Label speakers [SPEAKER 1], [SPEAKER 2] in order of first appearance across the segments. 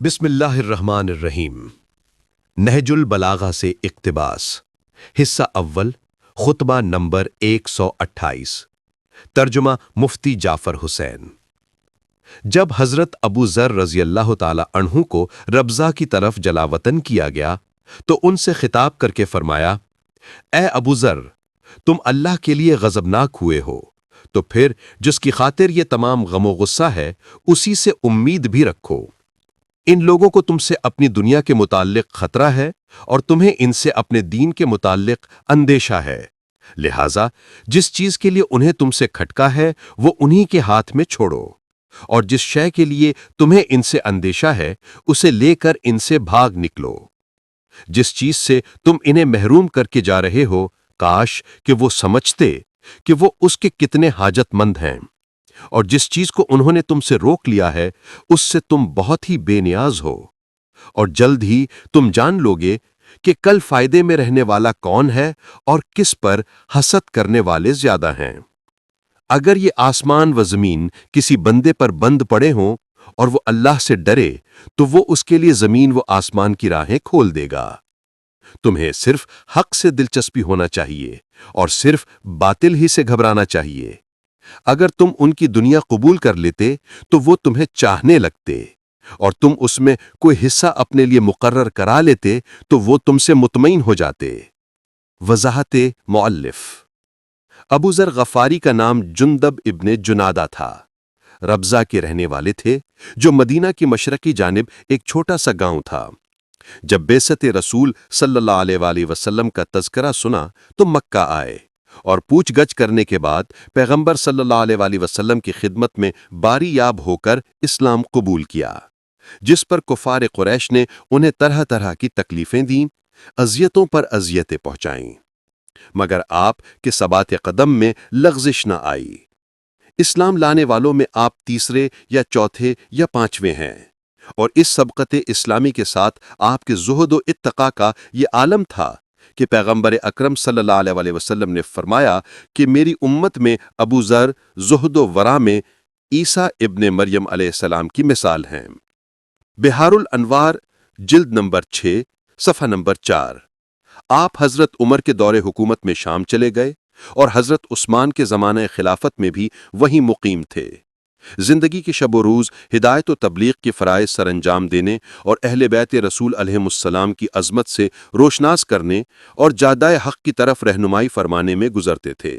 [SPEAKER 1] बिस्मिल्लाहिर रहमानिर रहीम। नहजुल बलागा से इक्तिबास, हिस्सा अव्वल, खुतबा नंबर 128। तर्जुमा मुफ्ती जाफर हुसैन। जब हजरत अबू जर रजी अल्लाह ताला अन्हु को रब्जा की तरफ जलावतन किया गया तो उनसे खिताब करके फरमाया, ए अबू जर, तुम अल्लाह के लिए गजबनाक हुए हो, तो फिर जिसकी खातिर ये तमाम गमो गुस्सा है उसी से उम्मीद भी रखो। इन लोगों को तुमसे अपनी दुनिया के मुताल्लिक खतरा है और तुम्हें इनसे अपने दीन के मुताल्लिक अंदेशा है। लिहाजा जिस चीज के लिए उन्हें तुमसे खटका है वो उन्हीं के हाथ में छोड़ो, और जिस शय के लिए तुम्हें इनसे अंदेशा है उसे लेकर इनसे भाग निकलो। जिस चीज से तुम इन्हें महरूम करके जा रहे हो, काश कि वो समझते कि वो उसके कितने हाजतमंद हैं, और जिस चीज को उन्होंने तुमसे रोक लिया है उससे तुम बहुत ही बेनियाज हो। और जल्द ही तुम जान लोगे कि कल फायदे में रहने वाला कौन है और किस पर हसद करने वाले ज्यादा हैं। अगर ये आसमान व जमीन किसी बंदे पर बंद पड़े हों और वो अल्लाह से डरे तो वो उसके लिए जमीन व आसमान की राहें खोल देगा। तुम्हें सिर्फ हक से दिलचस्पी होना चाहिए और सिर्फ बातिल ही से घबराना चाहिए। अगर तुम उनकी दुनिया कबूल कर लेते तो वो तुम्हें चाहने लगते, और तुम उसमें कोई हिस्सा अपने लिए मुकर्रर करा लेते तो वो तुमसे मुतमईन हो जाते। वजाहते मुअल्लिफ। अबू जर गफारी का नाम जुंदब इब्ने जुनादा था। रब्जा के रहने वाले थे, जो मदीना की मशरकी जानिब एक छोटा सा गांव था। जब बेसत रसूल सल्लल्लाहु अलैहि वसल्लम का तज़किरा सुना तो मक्का आए और पूछगछ करने के बाद पैगंबर सल्लल्लाहु अलैहि वसल्लम की खिदमत में बारी याब होकर इस्लाम कबूल किया, जिस पर कुफार कुरैश ने उन्हें तरह तरह की तकलीफें दीं, अजियतों पर अजियतें पहुंचाईं, मगर आप के सबात कदम में लग़ज़िश न आई। इस्लाम लाने वालों में आप तीसरे या चौथे या पांचवें हैं, और इस सबक़त इस्लामी के साथ आपके ज़ुहद व इत्तक़ा का ये आलम था कि पैगंबर अकरम सल्लल्लाहु अलैहि वसल्लम ने फरमाया कि मेरी उम्मत में अबू ज़र ज़ुहद व वरा में ईसा इब्ने मरियम अलैहिस्सलाम की मिसाल हैं। बिहारुल अनवार, जिल्द नंबर 6, सफ़ा नंबर 4। आप हज़रत उमर के दौरे हुकूमत में शाम चले गए और हज़रत उस्मान के ज़माने खिलाफत में भी वहीं मुकीम थे। जिंदगी की शब रोज़ हिदायत व तबलीग के फ़राइज़ सरअंजाम देने और अहले बैत रसूल अलैहिमुस्सलाम की अज़मत से रोशनास करने और जादाए हक़ की तरफ रहनुमाई फरमाने में गुजरते थे।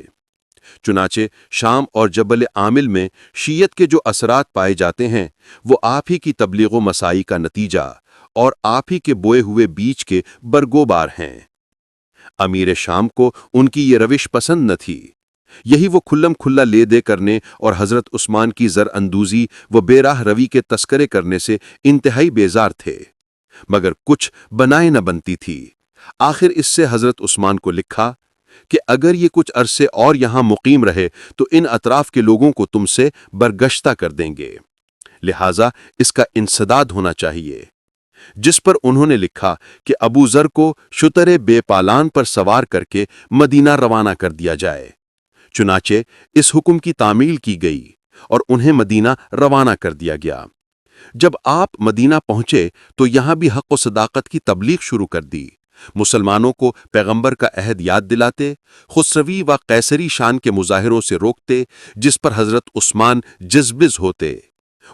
[SPEAKER 1] चुनाचे शाम और जबल आमिल में शीयत के जो असरात पाए जाते हैं वो आप ही की तबलीग व मसाई का नतीजा और आप ही के बोए हुए बीज के बरगोबार हैं। अमीर शाम को उनकी ये रविश पसंद न थी। यही वो खुल्लम खुल्ला ले दे करने और हजरत उस्मान की जर अंदूजी व बेराह रवि के तस्करे करने से इंतहाई बेजार थे, मगर कुछ बनाए न बनती थी। आखिर इससे हजरत उस्मान को लिखा कि अगर ये कुछ अरसे और यहां मुकीम रहे तो इन अतराफ के लोगों को तुमसे बरगश्ता कर देंगे, लिहाजा इसका इंसदाद होना चाहिए। जिस पर उन्होंने लिखा कि अबू जर को शुतरे बेपालान पर सवार करके मदीना रवाना कर दिया जाए। चुनाचे इस हुक्म की तामील की गई और उन्हें मदीना रवाना कर दिया गया। जब आप मदीना पहुंचे तो यहां भी हक़ व सदाकत की तबलीग शुरू कर दी। मुसलमानों को पैगंबर का अहद याद दिलाते, खुसरवी व कैसरी शान के मुजाहिरों से रोकते, जिस पर हजरत उस्मान जिज़बिज़ होते,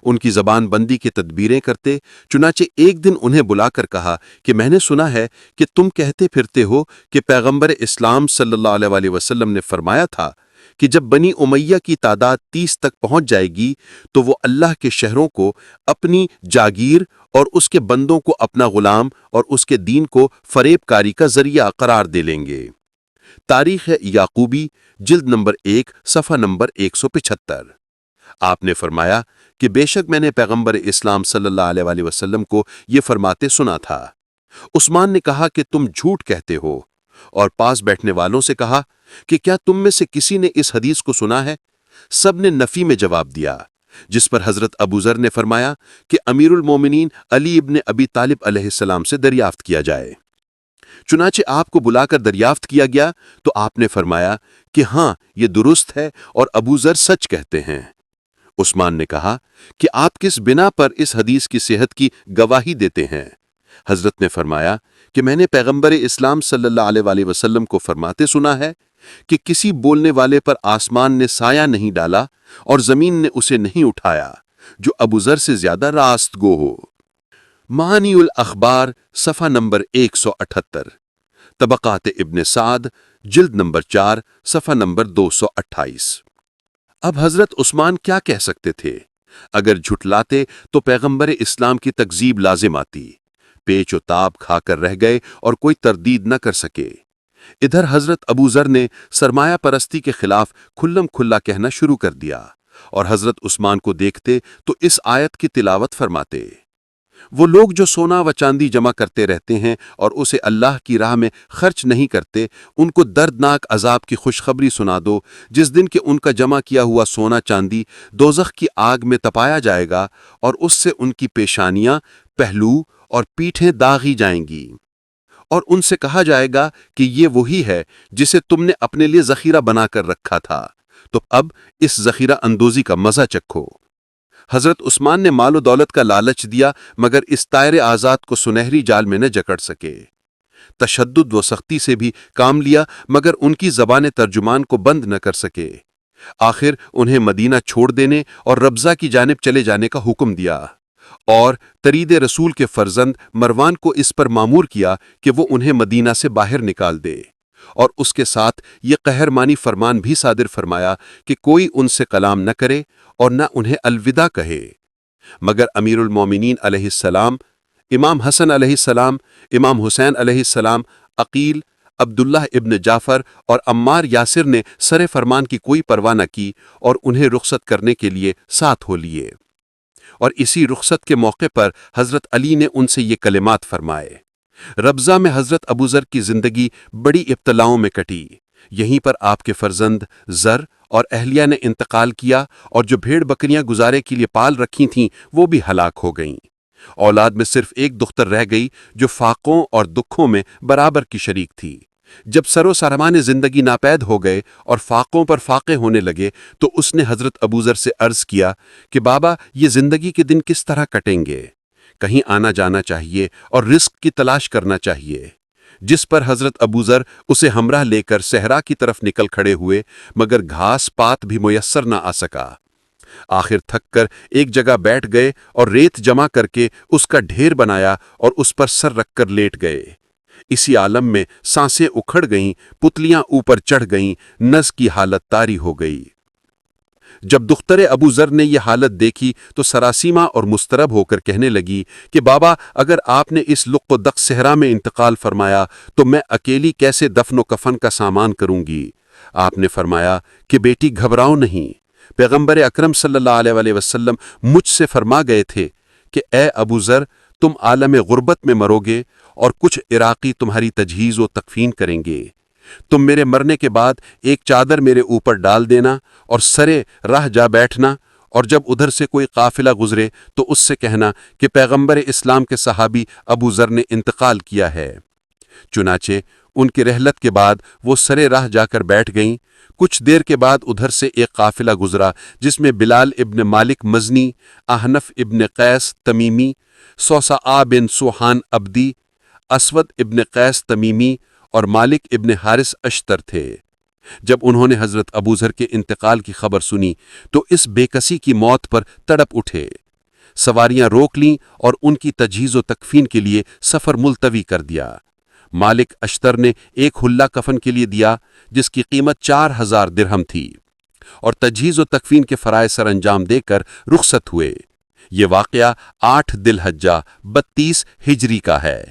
[SPEAKER 1] उनकी ज़बान बंदी की तदबीरें करते। चुनाचे एक दिन उन्हें बुलाकर कहा कि मैंने सुना है कि तुम कहते फिरते हो कि पैगंबर इस्लाम सल्लल्लाहु अलैहि वसल्लम ने फरमाया था कि जब बनी उमैया की तादाद 30 तक पहुंच जाएगी तो वो अल्लाह के शहरों को अपनी जागीर और उसके बंदों को अपना गुलाम और उसके दीन को फरेबकारी का जरिया करार दे लेंगे। तारीख याकूबी, जिल्द नंबर 1, सफ़ा नंबर 175। आपने फरमाया कि बेशक मैंने पैगंबर इस्लाम सल्लल्लाहु अलैहि वसल्लम को ये फरमाते सुना था। उस्मान ने कहा कि तुम झूठ कहते हो, और पास बैठने वालों से कहा कि क्या तुम में से किसी ने इस हदीस को सुना है? सब ने नफी में जवाब दिया, जिस पर हजरत अबू जर ने फरमाया कि अमीरुल मोमिनीन अली इब्ने अबी तालिब अलैहिस्सलाम से दरियाफ्त किया जाए। चुनाचे आपको बुलाकर दरियाफ्त किया गया तो आपने फरमाया कि हाँ, ये दुरुस्त है और अबू जर सच कहते हैं।
[SPEAKER 2] عثمان نے کہا کہ آپ کس بنا پر اس حدیث کی صحت کی گواہی دیتے ہیں؟ حضرت نے فرمایا کہ میں نے پیغمبر اسلام صلی اللہ علیہ وآلہ وسلم کو فرماتے سنا ہے کہ کسی بولنے والے پر آسمان نے سایہ نہیں ڈالا اور زمین نے اسے نہیں اٹھایا جو ابو ذر سے زیادہ راست گو ہو۔ معانی الاخبار صفحہ نمبر 178، طبقات ابن سعد جلد نمبر 4 صفحہ نمبر 228۔ اب حضرت عثمان کیا کہہ سکتے تھے؟ اگر جھٹلاتے تو پیغمبر اسلام کی تکذیب لازم آتی، پیچ و تاب کھا کر رہ گئے اور کوئی تردید نہ کر سکے۔ ادھر حضرت ابو ذر نے سرمایہ پرستی کے خلاف کھلم کھلا کہنا شروع کر دیا اور حضرت عثمان کو دیکھتے تو اس آیت کی تلاوت فرماتے، وہ لوگ جو سونا و چاندی جمع کرتے رہتے ہیں اور اسے اللہ کی راہ میں خرچ نہیں کرتے، ان کو دردناک عذاب کی خوشخبری سنا دو، جس دن کہ ان کا جمع کیا ہوا سونا چاندی دوزخ کی آگ میں تپایا جائے گا اور اس سے ان کی پیشانیاں، پہلو اور پیٹھیں داغی جائیں گی، اور ان سے کہا جائے گا کہ یہ وہی ہے جسے تم نے اپنے لیے ذخیرہ بنا کر رکھا تھا، تو اب اس ذخیرہ اندوزی کا مزہ چکھو۔ حضرت عثمان نے مال و دولت کا لالچ دیا مگر اس طائر آزاد کو سنہری جال میں نہ جکڑ سکے۔ تشدد و سختی سے بھی کام لیا مگر ان کی زبان ترجمان کو بند نہ کر سکے۔ آخر انہیں مدینہ چھوڑ دینے اور ربضہ کی جانب چلے جانے کا حکم دیا اور ترید رسول کے فرزند مروان کو اس پر مامور کیا کہ وہ انہیں مدینہ سے باہر نکال دے، اور اس کے ساتھ یہ قہرمانی فرمان بھی صادر فرمایا کہ کوئی ان سے کلام نہ کرے اور نہ انہیں الوداع کہے۔ مگر امیر المومنین علیہ السلام، امام حسن علیہ السلام، امام حسین علیہ السلام، عقیل، عبداللہ ابن جعفر اور عمار یاسر نے سر فرمان کی کوئی پرواہ نہ کی اور انہیں رخصت کرنے کے لیے ساتھ ہو لیے، اور اسی رخصت کے موقع پر حضرت علی نے ان سے یہ کلمات فرمائے۔ ربضہ میں حضرت ابو ذر کی زندگی بڑی ابتلاؤں میں کٹی، یہیں پر آپ کے فرزند زر اور اہلیہ نے انتقال کیا، اور جو بھیڑ بکریاں گزارے کے لیے پال رکھی تھیں وہ بھی ہلاک ہو گئیں۔ اولاد میں صرف ایک دختر رہ گئی جو فاقوں اور دکھوں میں برابر کی شریک تھی۔ جب سر و سامان زندگی ناپید ہو گئے اور فاقوں پر فاقے ہونے لگے تو اس نے حضرت ابو ذر سے عرض کیا کہ بابا، یہ زندگی کے دن کس طرح کٹیں گے؟ کہیں آنا جانا چاہیے اور رزق کی تلاش کرنا چاہیے۔ جس پر حضرت ابو ذر اسے ہمراہ لے کر صحرا کی طرف نکل کھڑے ہوئے مگر گھاس پات بھی میسر نہ آ سکا۔ آخر تھک کر ایک جگہ بیٹھ گئے اور ریت جمع کر کے اس کا ڈھیر بنایا اور اس پر سر رکھ کر لیٹ گئے۔ اسی عالم میں سانسیں اکھڑ گئیں، پتلیاں اوپر چڑھ گئیں، نس کی حالت طاری ہو گئی۔ جب دختر ابو ذر نے یہ حالت دیکھی تو سراسیمہ اور مسترب ہو کر کہنے لگی کہ بابا، اگر آپ نے اس لق و دق صحرا میں انتقال فرمایا تو میں اکیلی کیسے دفن و کفن کا سامان کروں گی؟ آپ نے فرمایا کہ بیٹی گھبراؤ نہیں، پیغمبر اکرم صلی اللہ علیہ وآلہ وسلم مجھ سے فرما گئے تھے کہ اے ابو ذر، تم عالم غربت میں مرو گے اور کچھ عراقی تمہاری تجہیز و تکفین کریں گے۔ تم میرے مرنے کے بعد ایک چادر میرے اوپر ڈال دینا اور سرے راہ جا بیٹھنا، اور جب ادھر سے کوئی قافلہ گزرے تو اس سے کہنا کہ پیغمبر اسلام کے صحابی ابو ذر نے انتقال کیا ہے۔ چنانچہ ان کی رحلت کے بعد وہ سرے راہ جا کر بیٹھ گئیں۔ کچھ دیر کے بعد ادھر سے ایک قافلہ گزرا جس میں بلال ابن مالک مزنی، احنف ابن قیس تمیمی، صوصعہ بن سوحان عبدی، اسود ابن قیس تمیمی اور مالک ابن حارث اشتر تھے۔ جب انہوں نے حضرت ابو ذر کے انتقال کی خبر سنی تو اس بے کسی کی موت پر تڑپ اٹھے، سواریاں روک لیں اور ان کی تجہیز و تکفین کے لیے سفر ملتوی کر دیا۔ مالک اشتر نے ایک حلہ کفن کے لیے دیا جس کی قیمت 4000 درہم تھی، اور تجہیز و تکفین کے فرائض سر انجام دے کر رخصت ہوئے۔ یہ واقعہ 8 ذی الحجہ 32 ہجری کا ہے۔